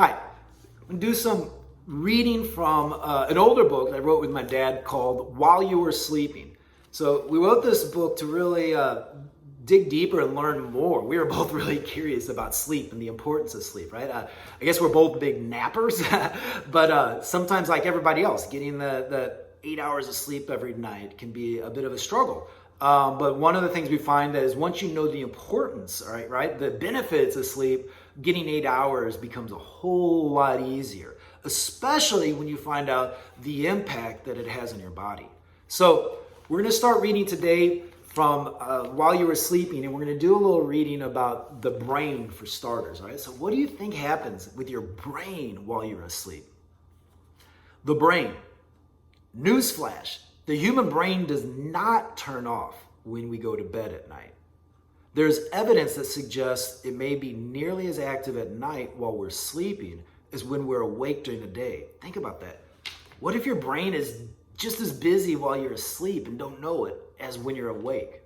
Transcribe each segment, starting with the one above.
All right, I'm going to do some reading from an older book that I wrote with my dad called While You Were Sleeping. So we wrote this book to really dig deeper and learn more. We were both really curious about sleep and the importance of sleep, right? I guess we're both big nappers, but sometimes like everybody else, getting the 8 hours of sleep every night can be a bit of a struggle. But one of the things we find is once you know the importance, right, the benefits of sleep, getting 8 hours becomes a whole lot easier, especially when you find out the impact that it has on your body. So we're going to start reading today from While You Were Sleeping, and we're going to do a little reading about the brain for starters, right? So what do you think happens with your brain while you're asleep? The brain. Newsflash. The human brain does not turn off when we go to bed at night. There's evidence that suggests it may be nearly as active at night while we're sleeping as when we're awake during the day. Think about that. What if your brain is just as busy while you're asleep and don't know it as when you're awake?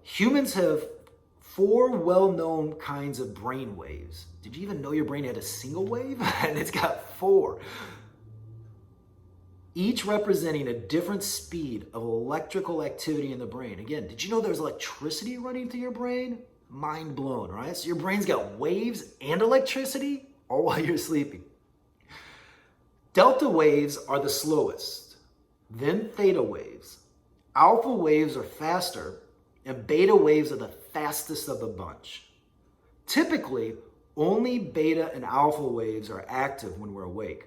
Humans have 4 well-known kinds of brain waves. Did you even know your brain had a single wave? And it's got 4. Each representing a different speed of electrical activity in the brain. Again, did you know there's electricity running through your brain? Mind blown, right? So your brain's got waves and electricity all while you're sleeping. Delta waves are the slowest, then theta waves. Alpha waves are faster, and beta waves are the fastest of the bunch. Typically, only beta and alpha waves are active when we're awake.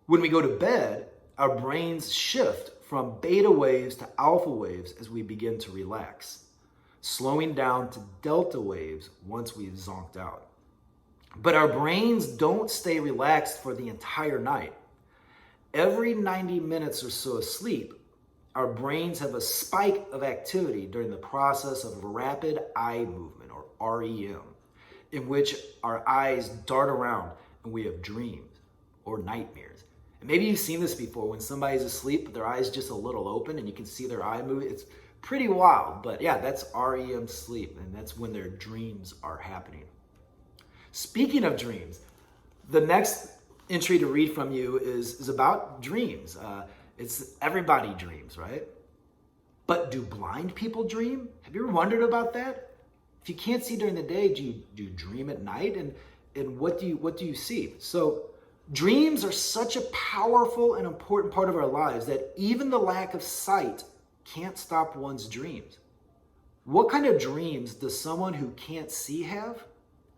When we go to bed, our brains shift from beta waves to alpha waves as we begin to relax, slowing down to delta waves once we've zonked out. But our brains don't stay relaxed for the entire night. Every 90 minutes or so of sleep, our brains have a spike of activity during the process of rapid eye movement, or REM, in which our eyes dart around and we have dreams or nightmares. And maybe you've seen this before when somebody's asleep, but their eyes just a little open and you can see their eye move. It's pretty wild, but yeah, that's REM sleep, and that's when their dreams are happening. Speaking of dreams, the next entry to read from you is about dreams. It's everybody dreams, right? But do blind people dream? Have you ever wondered about that? If you can't see during the day, do you dream at night? And what do you see? So dreams are such a powerful and important part of our lives that even the lack of sight can't stop one's dreams. What kind of dreams does someone who can't see have?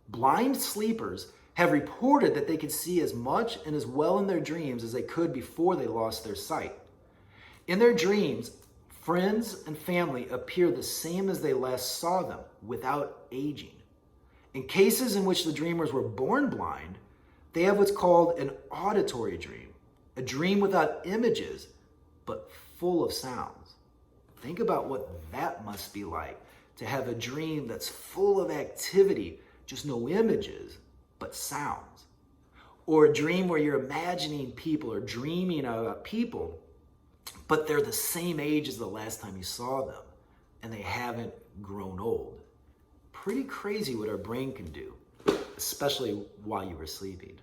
Blind sleepers have reported that they could see as much and as well in their dreams as they could before they lost their sight. In their dreams, friends and family appear the same as they last saw them without aging. In cases in which the dreamers were born blind, they have what's called an auditory dream, a dream without images, but full of sounds. Think about what that must be like, to have a dream that's full of activity, just no images, but sounds. Or a dream where you're imagining people or dreaming about people, but they're the same age as the last time you saw them, and they haven't grown old. Pretty crazy what our brain can do, especially while you were sleeping.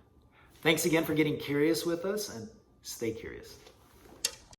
Thanks again for getting curious with us, and stay curious.